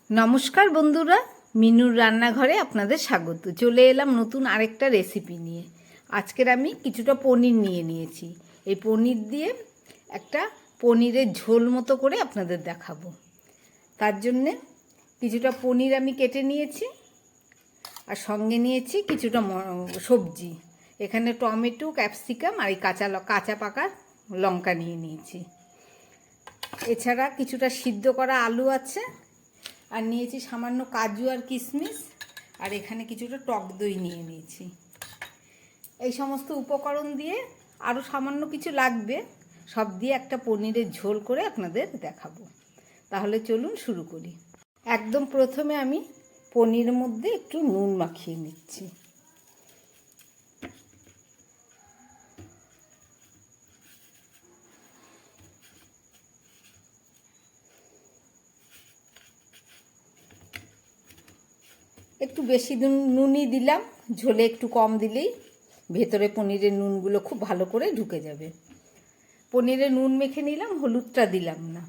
নমস্কার বন্ধুরা, মিনুর রান্নাঘরে আপনাদের স্বাগত। চলে এলাম নতুন আরেকটা রেসিপি নিয়ে। আজকের আমি কিছুটা পনির নিয়ে নিয়েছি। এই পনির দিয়ে একটা পনিরের ঝোল মতো করে আপনাদের দেখাবো। তার জন্যে কিছুটা পনির আমি কেটে নিয়েছি, আর সঙ্গে নিয়েছি কিছুটা সবজি। এখানে টমেটো, ক্যাপসিকাম আর এই কাঁচা পাকা লঙ্কা নিয়ে নিয়েছি। এছাড়া কিছুটা সিদ্ধ করা আলু আছে, আর নিয়েছি সামান্য কাজু আর কিশমিশ, আর এখানে কিছুটা টক দই নিয়ে নিয়েছি। এই সমস্ত উপকরণ দিয়ে আরও সামান্য কিছু লাগবে, সব দিয়ে একটা পনিরের ঝোল করে আপনাদের দেখাবো। তাহলে চলুন শুরু করি। একদম প্রথমে আমি পনিরের মধ্যে একটু নুন মাখিয়ে নিচ্ছি। একটু বেশি নুনই দিলাম, ঝোলে একটু কম দিলেই ভেতরে পনিরের নুনগুলো খুব ভালো করে ঢুকে যাবে। পনিরে নুন মেখে নিলাম, হলুদটা দিলাম না।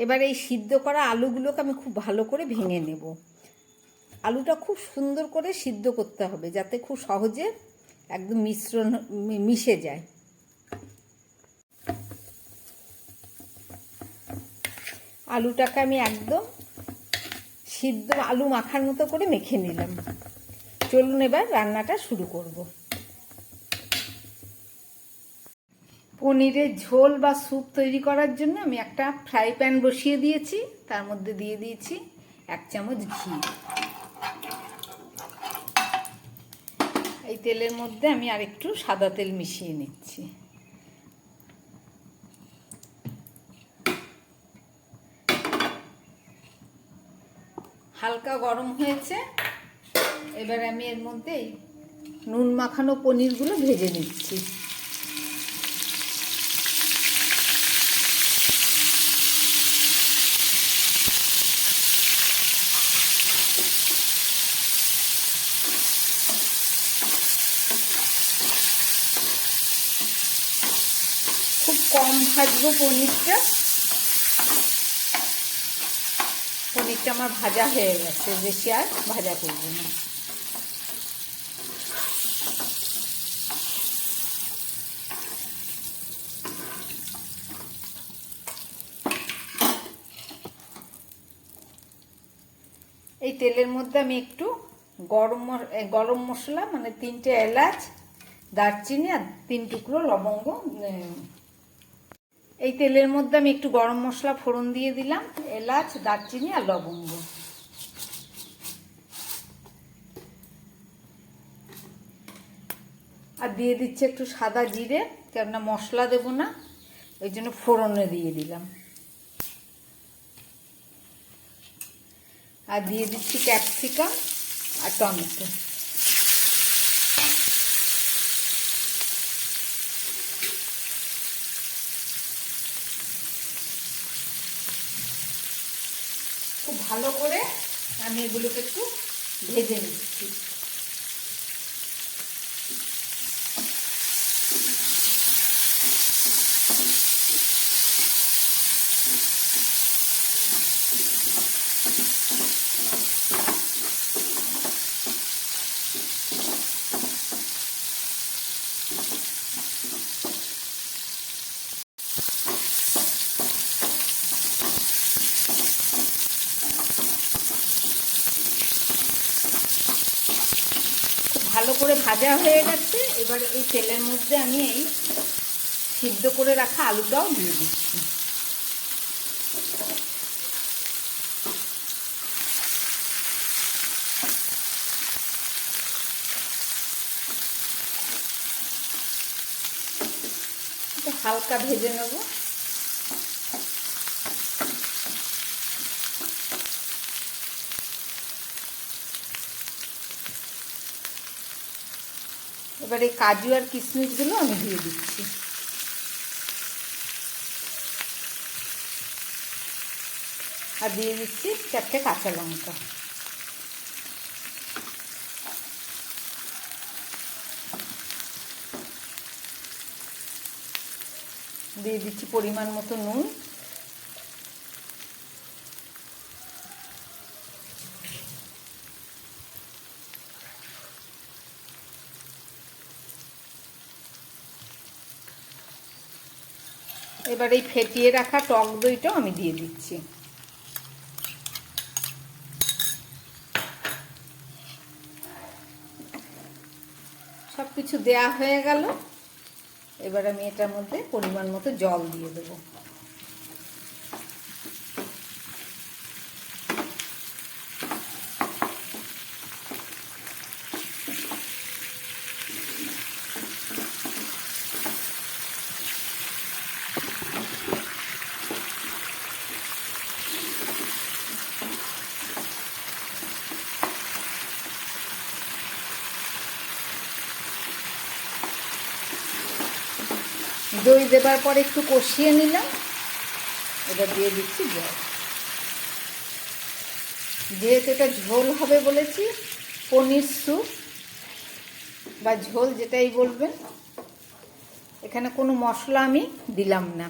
এবারে এই সিদ্ধ করা আলুগুলোকে আমি খুব ভালো করে ভেঙে নেব। আলুটা খুব সুন্দর করে সিদ্ধ করতে হবে, যাতে খুব সহজে একদম মিশ্রণ মিশে যায়। আলুটাকে আমি একদম সিদ্ধ আলু মাখার মতো করে মেখে নিলাম। চলুন এবার রান্নাটা শুরু করব। পনিরের ঝোল বা স্যুপ তৈরি করার জন্য আমি একটা ফ্রাই প্যান বসিয়ে দিয়েছি। তার মধ্যে দিয়ে দিয়েছি 1 চামচ ঘি। এই তেলের মধ্যে আমি আরেকটু সাদা তেল মিশিয়ে নিচ্ছি। হালকা গরম হয়েছে, এবার আমি এর মধ্যে নুন মাখানো পনিরগুলো ভেজে নিচ্ছি। খুব কম ভাজবো পনিরটা। পনিরটা আমার ভাজা হয়ে গেছে, বেশি আর ভাজা করবো না। এই তেলের মধ্যে আমি একটু গরম মশলা, মানে 3টে এলাচ, দারচিনি আর 3 টুকরো লবঙ্গ। এই তেলের মধ্যে আমি একটু গরম মশলা ফোড়ন দিয়ে দিলাম, এলাচ, দারচিনি আর লবঙ্গ। আর দিয়ে দিচ্ছি একটু সাদা জিরে, কেননা মশলা দেবো না, ওই জন্য ফোড়নে দিয়ে দিলাম। আর দিয়ে দিচ্ছি ক্যাপসিকাম আর টমেটো। খুব ভালো করে আমি এগুলোকে একটু ভেজে নিচ্ছি। ভালো করে ভাজা হয়ে গেছে। এবার এই তেলের মধ্যে আমি এই সিদ্ধ করে রাখা আলুটাও দিয়ে দিচ্ছি। হালকা ভেজে নেব। এবারে কাজু আর কিশমিশগুলো আমি দিয়ে দিচ্ছি। আর দিয়ে দিচ্ছি 4টে কাঁচা লঙ্কা। দিয়ে দিচ্ছি পরিমাণ মতো নুন। এবার এই ফেটিয়ে রাখা টক দইটাও আমি দিয়ে দিচ্ছি। সব কিছু দেয়া হয়ে গেল। এবার আমি এটার মধ্যে পরিমাণ মতো জল দিয়ে দেবো। দই দেবার পরে একটু কষিয়ে নিলাম। এবার দিয়ে দিচ্ছি জল। যেহেতু এটা ঝোল হবে বলেছি, পনির স্যুপ বা ঝোল যেটাই বলবেন, এখানে কোনো মশলা আমি দিলাম না।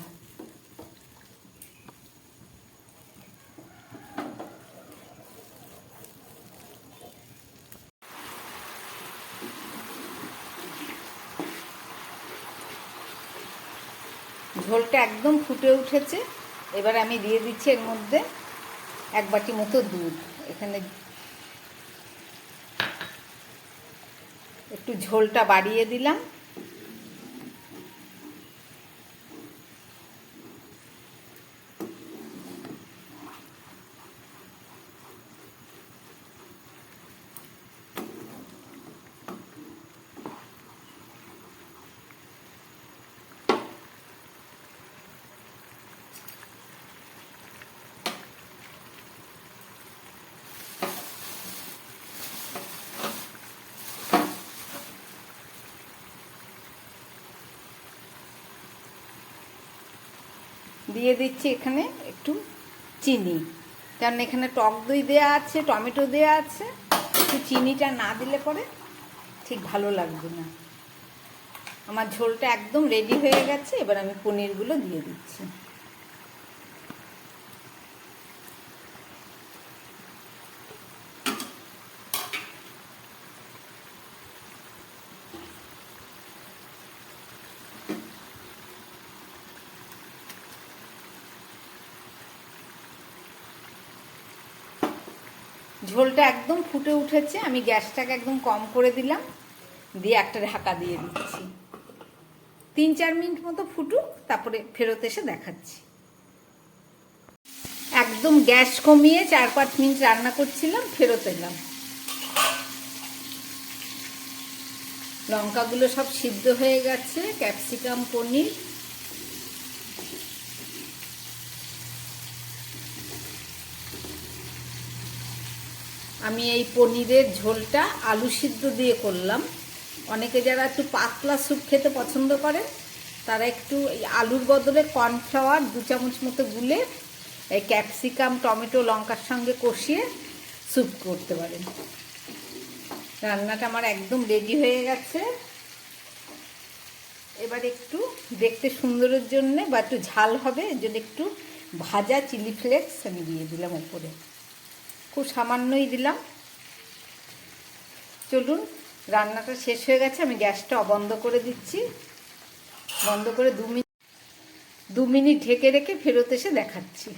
ঝোলটা একদম ফুটে উঠেছে। এবার আমি দিয়ে দিচ্ছি এর মধ্যে 1 বাটি মতো দুধ। এখানে একটু ঝোলটা বাড়িয়ে দিলাম। দিয়ে দিচ্ছি এখানে একটু চিনি, কারণ এখানে টক দই দেওয়া আছে, টমেটো দেওয়া আছে। একটু চিনিটা না দিলে পরে ঠিক ভালো লাগবে না। আমার ঝোলটা একদম রেডি হয়ে গেছে। এবার আমি পনিরগুলো দিয়ে দিচ্ছি। ঝোলটা একদম ফুটে উঠেছে। আমি গ্যাসটাকে একদম কম করে দিলাম, দিয়ে একটা ঢাকা দিয়ে দিচ্ছি। 3-4 মিনিট মতো ফুটুক, তারপরে ফেরত এসে দেখাচ্ছি। একদম গ্যাস কমিয়ে 4-5 মিনিট রান্না করছিলাম, ফেরত এলাম। লঙ্কাগুলো সব সিদ্ধ হয়ে গেছে, ক্যাপসিকাম, পনির। আমি এই পনিরের ঝোলটা আলু সিদ্ধ দিয়ে করলাম। অনেকে যারা একটু পাতলা স্যুপ খেতে পছন্দ করে, তারা একটু এই আলুর বদলে কর্নফ্লাওয়ার 2 চামচ মতো গুলে এই ক্যাপসিকাম, টমেটো, লঙ্কার সঙ্গে কষিয়ে স্যুপ করতে পারেন। রান্নাটা আমার একদম রেডি হয়ে গেছে। এবার একটু দেখতে সুন্দরের জন্য বা একটু ঝাল হবে, এর জন্য একটু ভাজা চিলি ফ্লেক্স আমি দিয়ে দিলাম উপরে। খুব সামান্যই দিলাম। চলুন, রান্নাটা শেষ হয়ে গেছে। আমি গ্যাসটা বন্ধ করে দিচ্ছি। বন্ধ করে 2 মিনিট ঢেকে রেখে ফেরত এসে দেখাচ্ছি।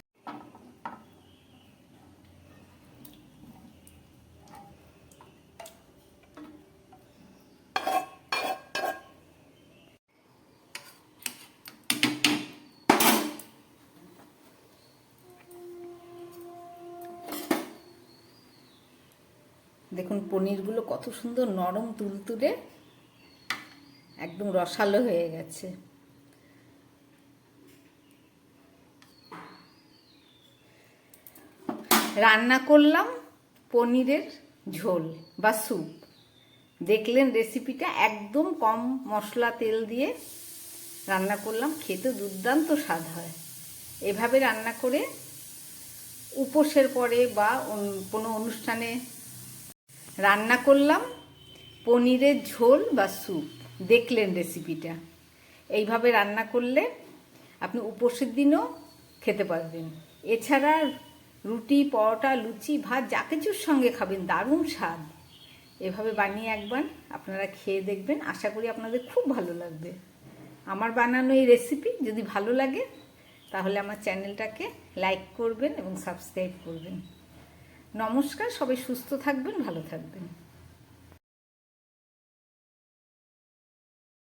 দেখুন পনিরগুলো কত সুন্দর নরম তুলতুলে, একদম রসালো হয়ে গেছে। রান্না করলাম পনিরের ঝোল বা স্যুপ। দেখলেন রেসিপিটা, একদম কম মশলা তেল দিয়ে রান্না করলাম। খেতে দুর্দান্ত স্বাদ হয়। এভাবে রান্না করে উপোসের পরে বা কোনো অনুষ্ঠানে রান্না করলাম পনিরের ঝোল বা স্যুপ। দেখলেন রেসিপিটা, এইভাবে রান্না করলে আপনি উপোসের দিনও খেতে পারবেন। এছাড়া রুটি, পরোটা, লুচি, ভাত যা কিছুর সঙ্গে খাবেন, দারুণ স্বাদ। এভাবে বানিয়ে একবার আপনারা খেয়ে দেখবেন, আশা করি আপনাদের খুব ভালো লাগবে। আমার বানানো এই রেসিপি যদি ভালো লাগে তাহলে আমার চ্যানেলটাকে লাইক করবেন এবং সাবস্ক্রাইব করবেন। নমস্কার, সবাই সুস্থ থাকবেন, ভালো থাকবেন।